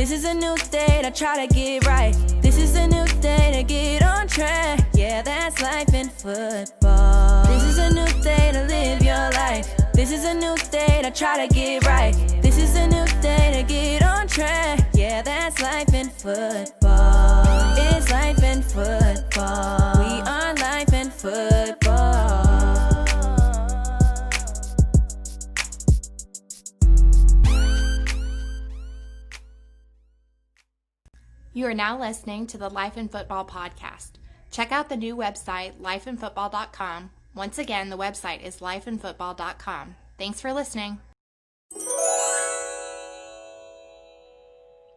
This is a new day to try to get right. This is a new day to get on track. Yeah, that's life in football. This is a new day to live your life. This is a new day to try to get right. This is a new day to get on track. Yeah, that's life in football. It's life in football. We are life in football. You are now listening to the Life in Football podcast. Check out the new website, lifeinfootball.com. Once again, the website is lifeinfootball.com. Thanks for listening.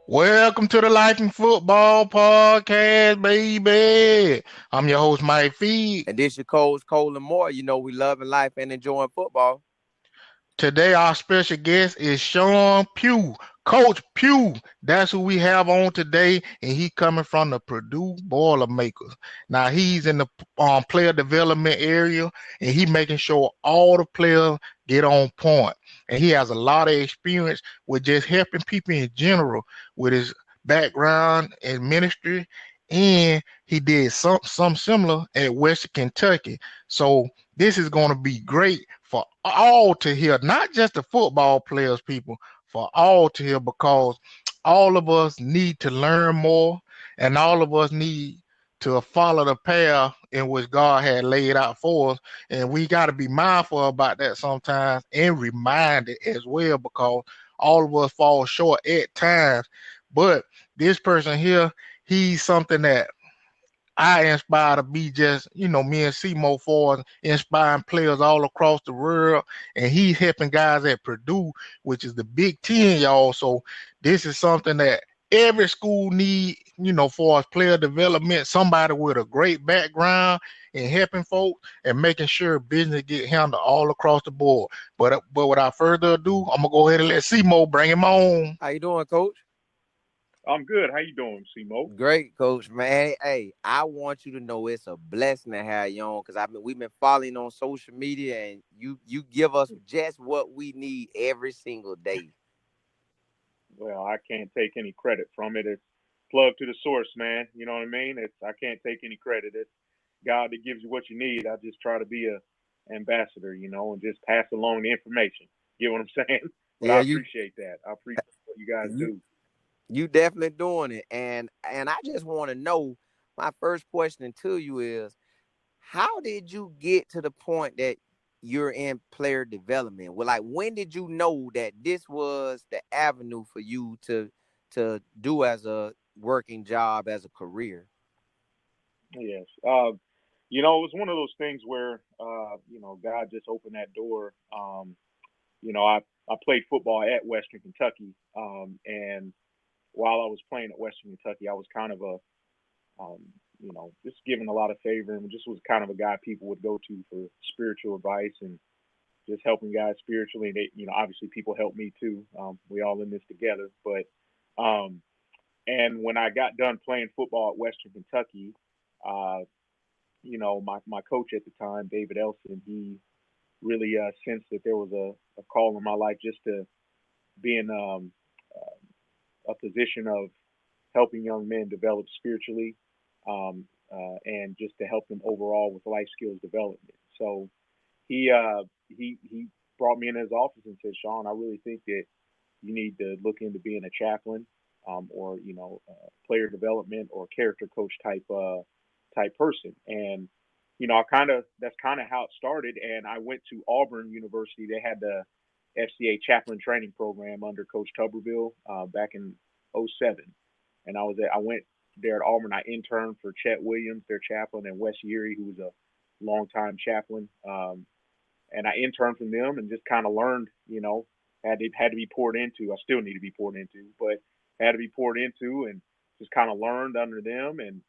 Welcome to the Life in Football podcast, baby. I'm your host, Mike Feed. And this your coach, Cole and Moore. You know we loving life and enjoying football. Today, our special guest is Sean Pugh. Coach Pugh, that's who we have on today, and he coming from the Purdue Boilermakers. Now, he's in the player development area, and he making sure all the players get on point. And he has a lot of experience with just helping people in general with his background in ministry, and he did some similar at Western Kentucky. So this is going to be great for all to hear, not just the football players, people, for all to hear, because all of us need to learn more, and all of us need to follow the path in which God had laid out for us. And we got to be mindful about that sometimes and reminded as well, because all of us fall short at times. But this person here, he's something that I inspire to be just, me and Simo for inspiring players all across the world. And he's helping guys at Purdue, which is the Big Ten, y'all. So this is something that every school need, for us player development, somebody with a great background in helping folks and making sure business get handled all across the board. But without further ado, I'm going to go ahead and let Simo bring him on. How you doing, Coach? I'm good. How you doing, Simo? Great, Coach, man. Hey, I want you to know it's a blessing to have you on, because we've been following on social media, and you give us just what we need every single day. Well, I can't take any credit from it. It's plug to the source, man. You know what I mean? I can't take any credit. It's God that gives you what you need. I just try to be a ambassador, and just pass along the information. You know what I'm saying? But yeah, I appreciate that. I appreciate what you guys do. You definitely doing it. And I just want to know, my first question to you is, how did you get to the point that you're in player development? Well, like, when did you know that this was the avenue for you to do as a working job, as a career? Yes. It was one of those things where, God just opened that door. I played football at Western Kentucky, and while I was playing at Western Kentucky, I was kind of just given a lot of favor, and just was kind of a guy people would go to for spiritual advice and just helping guys spiritually. And they, obviously people helped me too. We all in this together. But and when I got done playing football at Western Kentucky, my coach at the time, David Elson, he really sensed that there was a call in my life just to be in a position of helping young men develop spiritually, and just to help them overall with life skills development. So he brought me in his office and said, Sean, I really think that you need to look into being a chaplain, or player development or character coach type person. And that's kind of how it started. And I went to Auburn University. They had the FCA chaplain training program under Coach Tuberville back in 2007. And I went there at Auburn. I interned for Chet Williams, their chaplain, and Wes Yeary, who was a longtime chaplain. And I interned from them and just kind of learned, had to be poured into. I still need to be poured into, but had to be poured into, and just kind of learned under them. And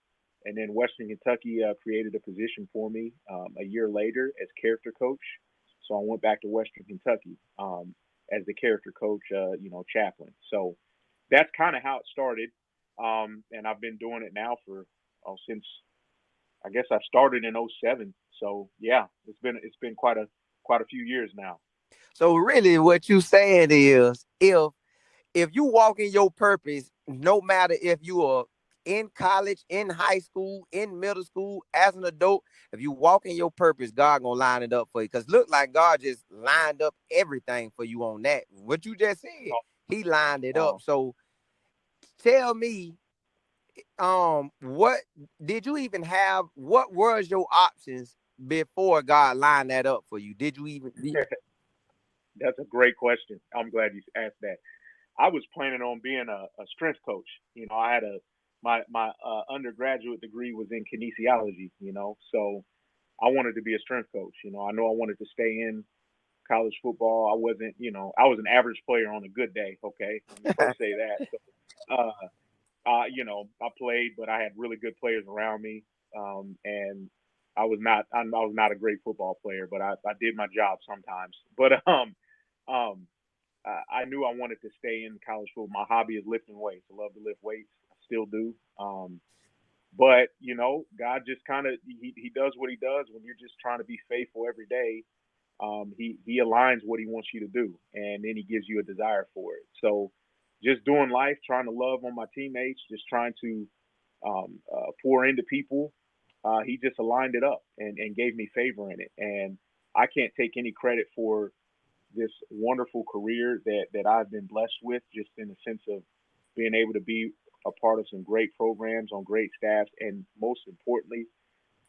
then Western Kentucky created a position for me a year later as character coach. So I went back to Western Kentucky as the character coach, chaplain. So that's kind of how it started. And I've been doing it now since, I guess I started in 2007. So yeah, it's been quite a few years now. So really what you saying is, if you walk in your purpose, no matter if you are in college, in high school, in middle school, as an adult, if you walk in your purpose, God gonna line it up for you. Because look like God just lined up everything for you on that. What you just said, he lined it up. So tell me, what did you even have? What was your options before God lined that up for you? Did you even? That's a great question. I'm glad you asked that. I was planning on being a strength coach. You know, I had my undergraduate degree was in kinesiology. You know, so I wanted to be a strength coach. You know, I know I wanted to stay in college football. I wasn't, you know, I was an average player on a good day. Okay, let me first say that. So, you know, I played, but I had really good players around me, and I was not a great football player, but I did my job sometimes. But I knew I wanted to stay in college football. My hobby is lifting weights. I love to lift weights. I still do. But you know, God just kind of he does what he does when you're just trying to be faithful every day. He aligns what he wants you to do, and then he gives you a desire for it. So just doing life, trying to love on my teammates, just trying to pour into people. He just aligned it up and gave me favor in it. And I can't take any credit for this wonderful career that I've been blessed with, just in the sense of being able to be a part of some great programs on great staffs, and most importantly,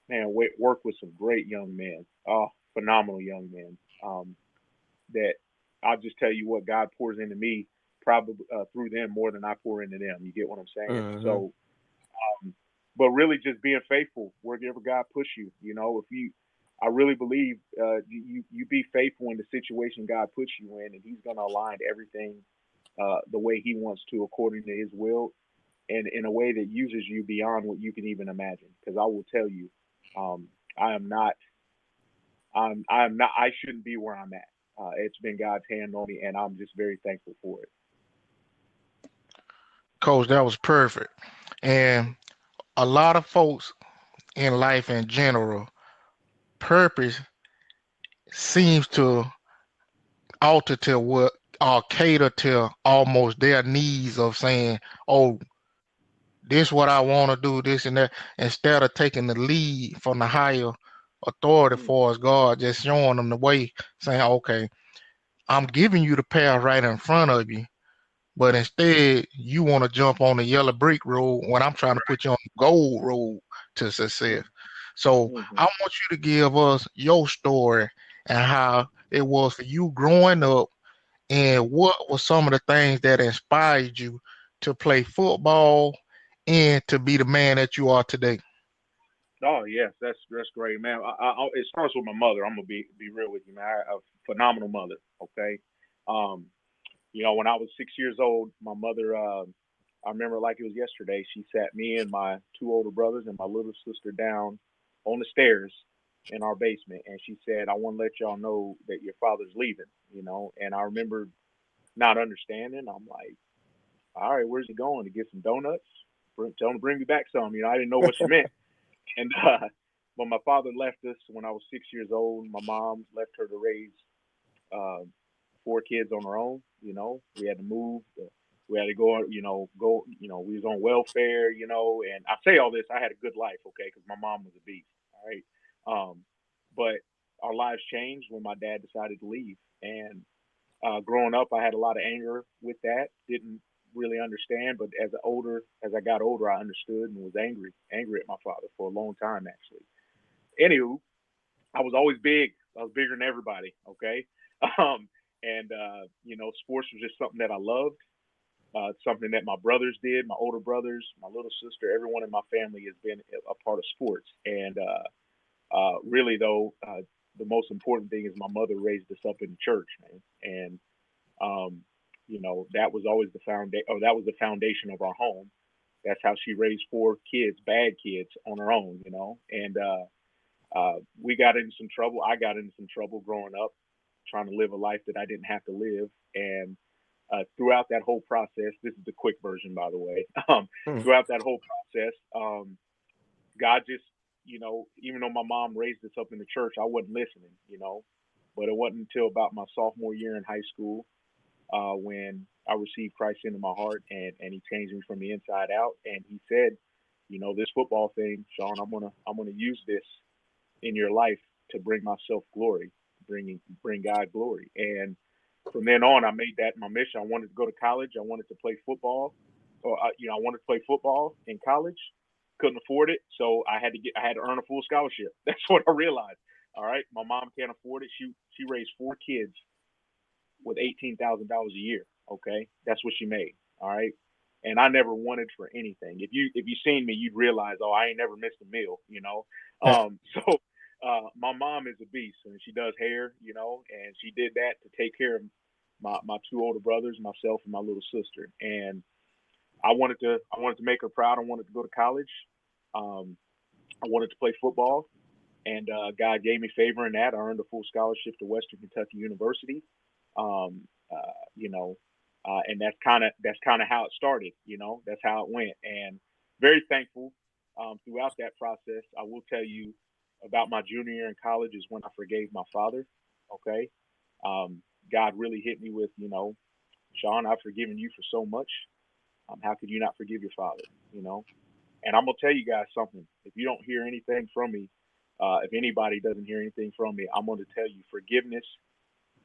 man, work with some great young men, phenomenal young men. That I'll just tell you what, God pours into me probably through them more than I pour into them. You get what I'm saying? Mm-hmm. So, but really just being faithful wherever God puts you. You know, I really believe you be faithful in the situation God puts you in, and He's going to align everything the way He wants to, according to His will, and in a way that uses you beyond what you can even imagine. Because I will tell you, I shouldn't be where I'm at. It's been God's hand on me, and I'm just very thankful for it. Coach, that was perfect. And a lot of folks in life in general, purpose seems to alter to what or cater to almost their needs of saying, oh, this what I want to do, this and that, instead of taking the lead from the higher authority for us, God just showing them the way, saying, okay, I'm giving you the path right in front of you, but instead you want to jump on the yellow brick road when I'm trying to put you on the gold road to success. So I want you to give us your story and how it was for you growing up, and what were some of the things that inspired you to play football and to be the man that you are today. Oh yes, that's great, man. It starts with my mother. I'm gonna be real with you, man. A phenomenal mother. Okay, you know, when I was 6 years old, my mother. I remember like it was yesterday. She sat me and my two older brothers and my little sister down on the stairs in our basement, and she said, "I want to let y'all know that your father's leaving." You know, and I remember not understanding. I'm like, "All right, where's he going? To get some donuts? Tell him to bring me back some." You know, I didn't know what she meant. And when my father left us when I was 6 years old, my mom left her to raise 4 kids on her own. You know, we had to move. We had to go. You know, we was on welfare. You know, and I say all this. I had a good life, okay, because my mom was a beast. All right, but our lives changed when my dad decided to leave. And growing up, I had a lot of anger with that. Didn't really understand, but as I got older, I understood and was angry at my father for a long time, actually. Anywho, I was always big. I was bigger than everybody. Okay. And you know, sports was just something that I loved. Something that my brothers did, my older brothers, my little sister, everyone in my family has been a part of sports. And really though, the most important thing is my mother raised us up in the church, man. And you know, that was always the foundation of our home. That's how she raised 4 kids, bad kids, on her own, you know. And we got into some trouble. I got into some trouble growing up, trying to live a life that I didn't have to live. And throughout that whole process, this is the quick version, by the way. Throughout that whole process, God just, you know, even though my mom raised us up in the church, I wasn't listening, you know. But it wasn't until about my sophomore year in high school when I received Christ into my heart, and he changed me from the inside out. And he said, this football thing, Sean, I'm gonna use this in your life to bring myself glory, bring God glory. And from then on, I made that my mission. I wanted to go to college. I wanted to play football, I wanted to play football in college. Couldn't afford it, so I had to earn a full scholarship. That's what I realized. All right, my mom can't afford it. She raised 4 kids with $18,000 a year. Okay, that's what she made. All right, and I never wanted for anything. If you seen me, you'd realize, I ain't never missed a meal. So my mom is a beast, and she does hair. And she did that to take care of my 2 older brothers, myself, and my little sister. And I wanted to make her proud. I wanted to go to college. I wanted to play football, and God gave me favor in that. I earned a full scholarship to Western Kentucky University. And that's kind of how it started. That's how it went. And very thankful throughout that process. I will tell you about my junior year in college is when I forgave my father. Okay. God really hit me with, Sean, I've forgiven you for so much. How could you not forgive your father? And I'm going to tell you guys something. If you don't hear anything from me, if anybody doesn't hear anything from me, I'm going to tell you forgiveness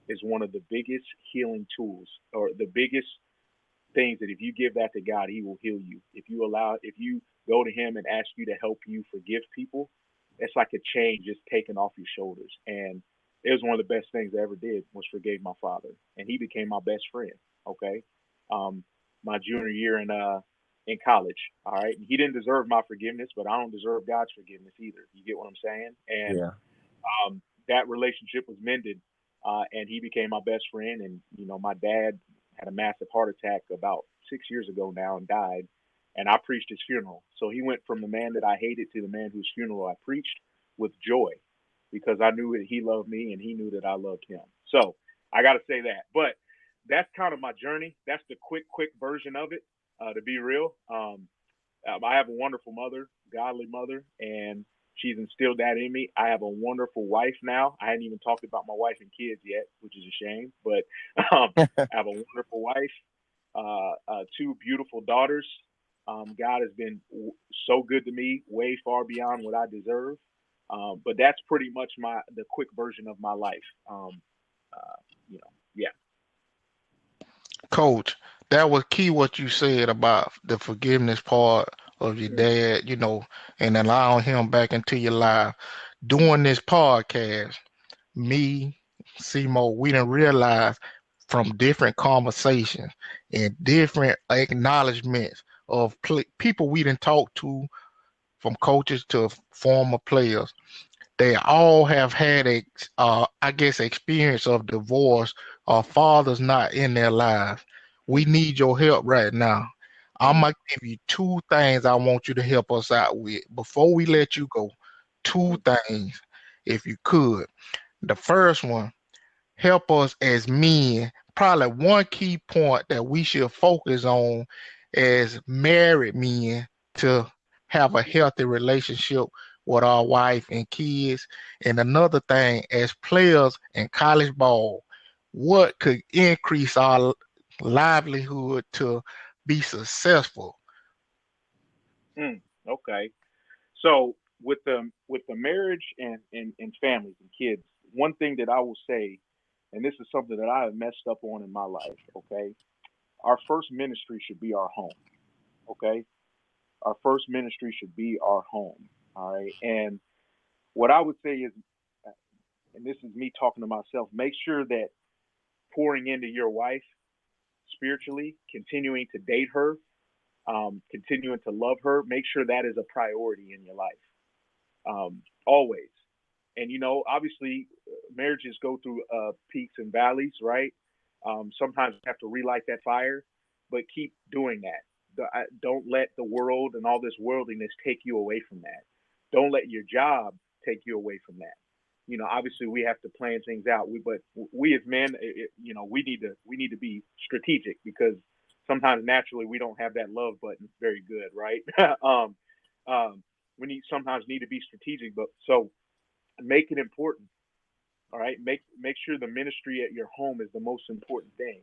is one of the biggest healing tools, or the biggest things that if you give that to God, he will heal you. If you go to him and ask you to help you forgive people, it's like a chain just taken off your shoulders. And it was one of the best things I ever did was forgave my father, and he became my best friend. Okay. My junior year in college. All right. And he didn't deserve my forgiveness, but I don't deserve God's forgiveness either. You get what I'm saying? And that relationship was mended. And he became my best friend. And, my dad had a massive heart attack about 6 years ago now and died. And I preached his funeral. So he went from the man that I hated to the man whose funeral I preached with joy, because I knew that he loved me and he knew that I loved him. So I got to say that. But that's kind of my journey. That's the quick version of it, to be real. I have a wonderful mother, godly mother, and she's instilled that in me. I have a wonderful wife now. I hadn't even talked about my wife and kids yet, which is a shame. But I have a wonderful wife, 2 beautiful daughters. God has been so good to me, way far beyond what I deserve. But that's pretty much the quick version of my life. Yeah. Coach, that was key what you said about the forgiveness part of your dad, and allowing him back into your life. Doing this podcast, me, Simo, we didn't realize from different conversations and different acknowledgments of people we didn't talk to, from coaches to former players. They all have had experience of divorce or fathers not in their lives. We need your help right now. I'm gonna give you 2 things I want you to help us out with before we let you go. 2 things, if you could. The first one, help us as men. Probably one key point that we should focus on as married men to have a healthy relationship with our wife and kids. And another thing, as players in college ball, what could increase our livelihood to be successful? Okay. So with the marriage and families and kids, one thing that I will say, and this is something that I have messed up on in my life, okay? Our first ministry should be our home, okay? Our first ministry should be our home, all right? And what I would say is, and this is me talking to myself, make sure that pouring into your wife spiritually, continuing to date her, continuing to love her, make sure that is a priority in your life, always. And, obviously marriages go through peaks and valleys, right? Sometimes you have to relight that fire, but keep doing that. Don't let the world and all this worldliness take you away from that. Don't let your job take you away from that. Obviously we have to plan things out. But we as men, we need to be strategic, because sometimes naturally we don't have that love button very good, right? We sometimes need to be strategic, but so make it important. All right. Make sure the ministry at your home is the most important thing.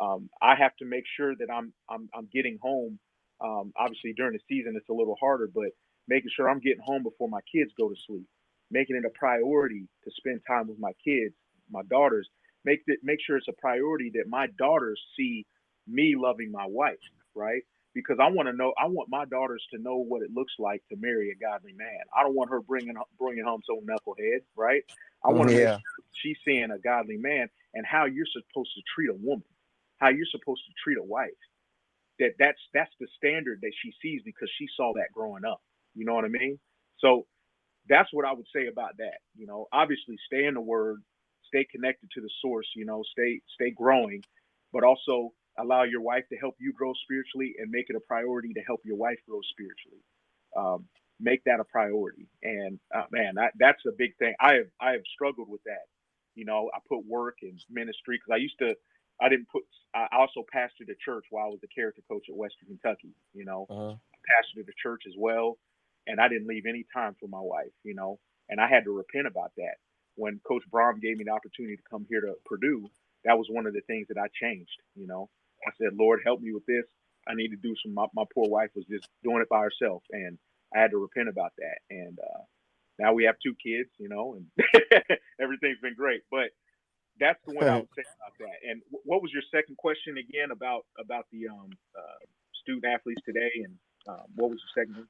I have to make sure that I'm getting home. Obviously during the season it's a little harder, but making sure I'm getting home before my kids go to sleep, making it a priority to spend time with my kids, my daughters. Make sure it's a priority that my daughters see me loving my wife, right? Because I want my daughters to know what it looks like to marry a godly man. I don't want her bringing home some knucklehead, right? I want to make sure she's seeing a godly man and how you're supposed to treat a woman, how you're supposed to treat a wife. That's the standard that she sees because she saw that growing up. You know what I mean? So that's what I would say about that. You know, obviously stay in the word, stay connected to the source, you know, stay growing, but also allow your wife to help you grow spiritually and make it a priority to help your wife grow spiritually. Make that a priority. And man, that's a big thing. I have struggled with that. You know, I put work and ministry because I also pastored a church while I was the character coach at Western Kentucky, you know, pastored a church as well. And I didn't leave any time for my wife, you know, and I had to repent about that. When Coach Brom gave me the opportunity to come here to Purdue, that was one of the things that I changed, you know. I said, Lord, help me with this. I need to do some, my poor wife was just doing it by herself. And I had to repent about that. And now we have 2 kids, you know, and everything's been great. But that's the one I would say about that. And what was your second question again about the student athletes today? And what was the second one?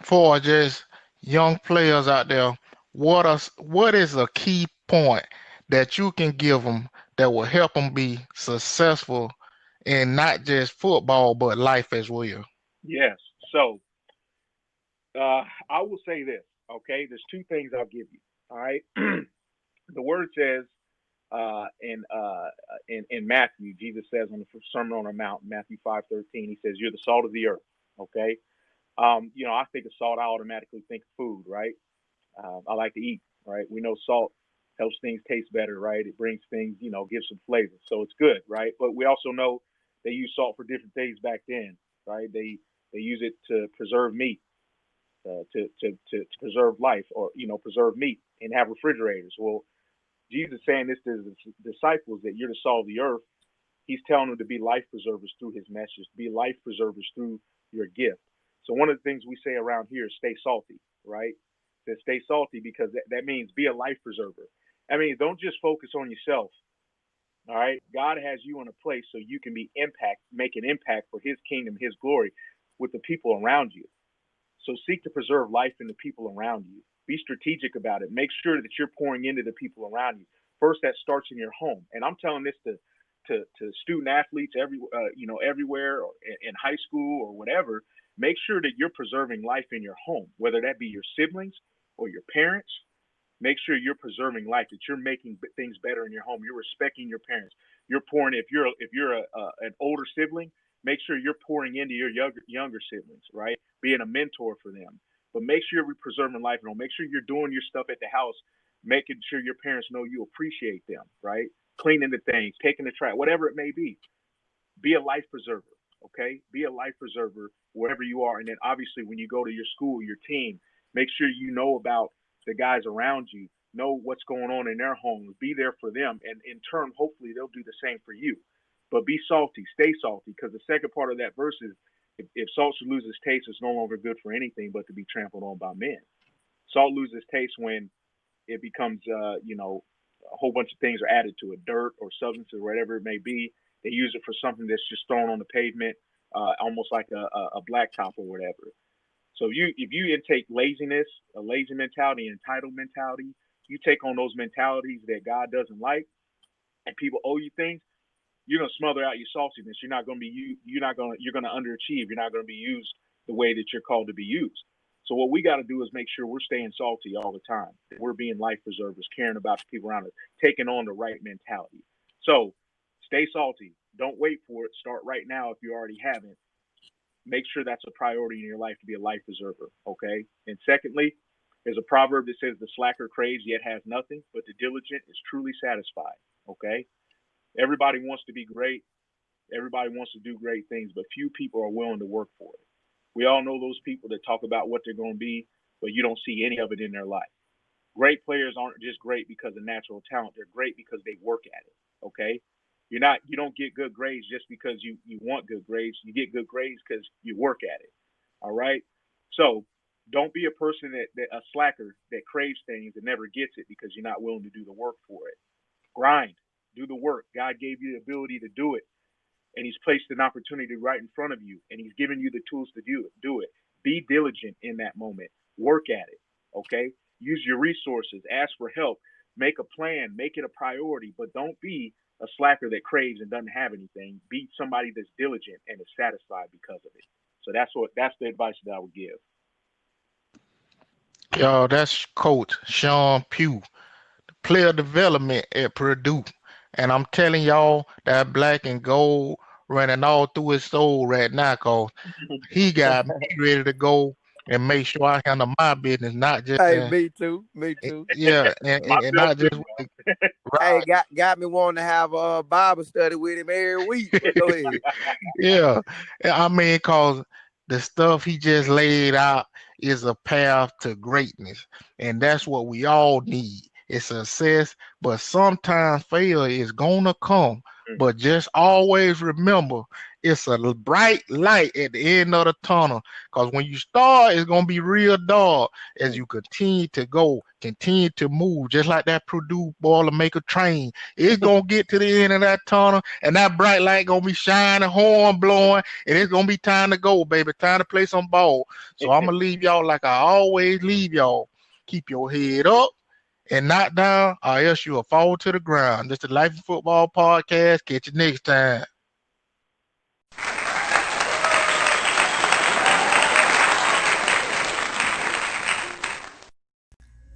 For just young players out there, what is a key point that you can give them that will help them be successful in not just football but life as well? Yes. So I will say this. Okay, there's 2 things I'll give you. All right. The word says in Matthew, Jesus says on the Sermon on the Mount, Matthew 5:13, he says, "You're the salt of the earth." Okay. You know, I think of salt, I automatically think of food, right? I like to eat, right? We know salt helps things taste better, right? It brings things, you know, gives some flavor. So it's good, right? But we also know they used salt for different things back then, right? They use it to preserve meat, to preserve life, or, you know, preserve meat and have refrigerators. Well, Jesus saying this to his disciples that you're the salt of the earth. He's telling them to be life preservers through his message, be life preservers through your gift. So one of the things we say around here is stay salty, right? That stay salty because that means be a life preserver. I mean, don't just focus on yourself. All right. God has you in a place so you can make an impact for his kingdom, his glory with the people around you. So seek to preserve life in the people around you. Be strategic about it. Make sure that you're pouring into the people around you. First, that starts in your home. And I'm telling this to student athletes everywhere, or in high school or whatever. Make sure that you're preserving life in your home, whether that be your siblings or your parents. Make sure you're preserving life, that you're making things better in your home. You're respecting your parents. You're pouring. If you're an older sibling, make sure you're pouring into your younger siblings, right? Being a mentor for them. But make sure you're preserving life. And make sure you're doing your stuff at the house, making sure your parents know you appreciate them, right? Cleaning the things, taking the trash, whatever it may be. Be a life preserver, okay? Be a life preserver wherever you are. And then obviously when you go to your school, your team, make sure you know about the guys around you, know what's going on in their homes, be there for them. And in turn, hopefully they'll do the same for you. But be salty, stay salty, because the second part of that verse is, if salt should lose its taste, it's no longer good for anything but to be trampled on by men. Salt loses taste when it becomes, a whole bunch of things are added to it, dirt or substances, whatever it may be. They use it for something that's just thrown on the pavement, almost like a blacktop or whatever. So if you intake laziness, a lazy mentality, entitled mentality, you take on those mentalities that God doesn't like, and people owe you things, you're gonna smother out your saltiness. You're gonna underachieve. You're not gonna be used the way that you're called to be used. So what we got to do is make sure we're staying salty all the time. We're being life preservers, caring about the people around us, taking on the right mentality. So stay salty. Don't wait for it. Start right now if you already haven't. Make sure that's a priority in your life to be a life preserver, okay? And secondly, there's a proverb that says the slacker craves yet has nothing, but the diligent is truly satisfied, okay? Everybody wants to be great. Everybody wants to do great things, but few people are willing to work for it. We all know those people that talk about what they're going to be, but you don't see any of it in their life. Great players aren't just great because of natural talent. They're great because they work at it, okay? You don't get good grades just because you want good grades. You get good grades because you work at it. All right. So don't be a person that a slacker that craves things and never gets it because you're not willing to do the work for it. Grind, do the work. God gave you the ability to do it, and He's placed an opportunity right in front of you, and He's given you the tools to do it. Be diligent in that moment. Work at it. Okay. Use your resources. Ask for help. Make a plan. Make it a priority. But don't be a slacker that craves and doesn't have anything. Be somebody that's diligent and is satisfied because of it. So that's the advice that I would give. Y'all, that's Coach Sean Pugh, player development at Purdue. And I'm telling y'all that black and gold running all through his soul right now, cause he got me ready to go and make sure I handle my business, not just Hey, me too. yeah, and Myself not just too, with bro. the Hey, right. got me wanting to have a Bible study with him every week. But go ahead. Yeah, I mean, cause the stuff he just laid out is a path to greatness, and that's what we all need. It's success, but sometimes failure is gonna come. But just always remember, it's a bright light at the end of the tunnel. Cause when you start, it's gonna be real dark as you continue to go, continue to move, just like that Purdue Boilermaker train. It's gonna get to the end of that tunnel, and that bright light gonna be shining, horn blowing, and it's gonna be time to go, baby. Time to play some ball. So I'm gonna leave y'all like I always leave y'all. Keep your head up and not down, or else you'll fall to the ground. This is the Life of Football podcast. Catch you next time.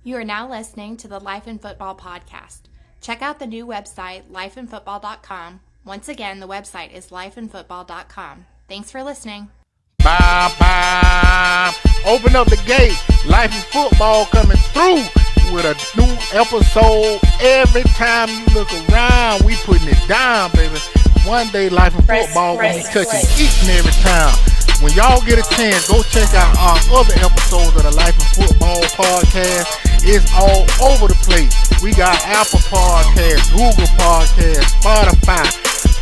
You are now listening to the Life in Football podcast. Check out the new website, lifeinfootball.com. Once again, the website is lifeinfootball.com. Thanks for listening. Bye bye. Open up the gate. Life of Football coming through with a new episode every time you look around. We putting it down, baby. One day Life of Football gonna be touching each and every time. When y'all get a chance, go check out our other episodes of the Life of Football podcast. It's all over the place. We got Apple Podcasts, Google Podcasts, Spotify,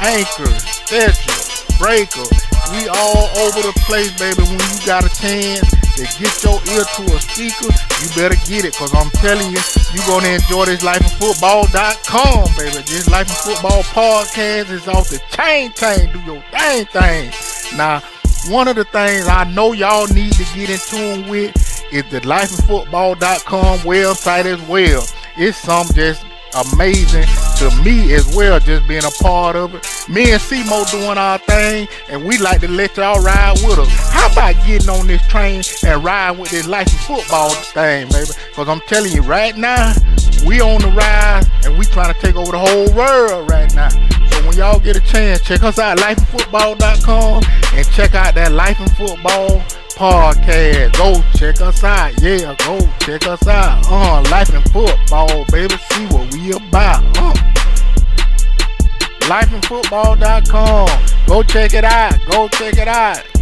Anchor, Stitcher, Breaker. We all over the place, baby. When you got a chance to get your ear to a speaker, you better get it, because I'm telling you, you're going to enjoy this lifeoffootball.com, baby. This Life of Football podcast is off the chain. Do your thing. Now, one of the things I know y'all need to get in tune with is the lifeoffootball.com website as well. It's something just amazing to me as well, just being a part of it. Me and Simo doing our thing, and we like to let y'all ride with us. How about getting on this train and riding with this Life of Football thing, baby? Because I'm telling you right now, we on the rise, and we trying to take over the whole world right now. So when y'all get a chance, check us out, lifeoffootball.com, and check out that Life in Football podcast. Go check us out. Yeah, go check us out. Life in Football, baby. See what we about. Lifeinfootball.com. Go check it out.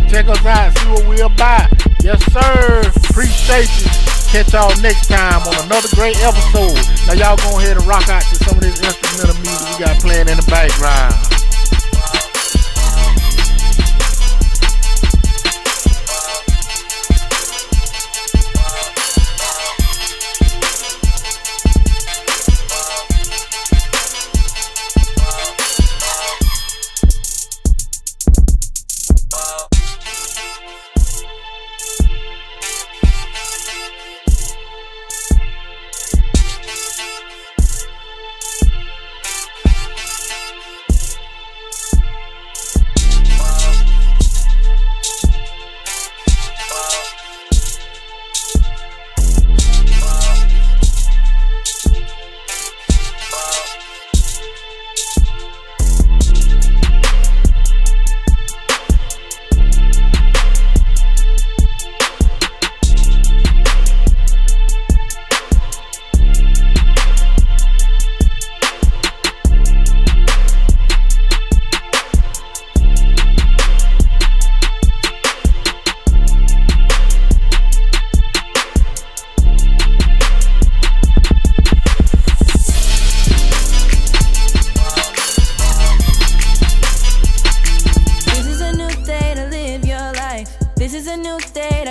Check us out. See what we about. Yes, sir. Appreciate you. Catch y'all next time on another great episode. Now y'all go ahead and rock out to some of this instrumental music we got playing in the background.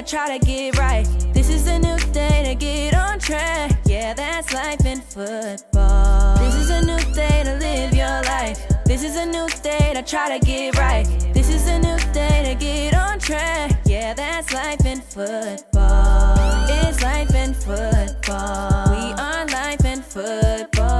I try to get right. This is a new day to get on track. Yeah, that's life in football. This is a new day to live your life. This is a new day to try to get right. This is a new day to get on track. Yeah, that's life in football. It's life in football. We are life in football.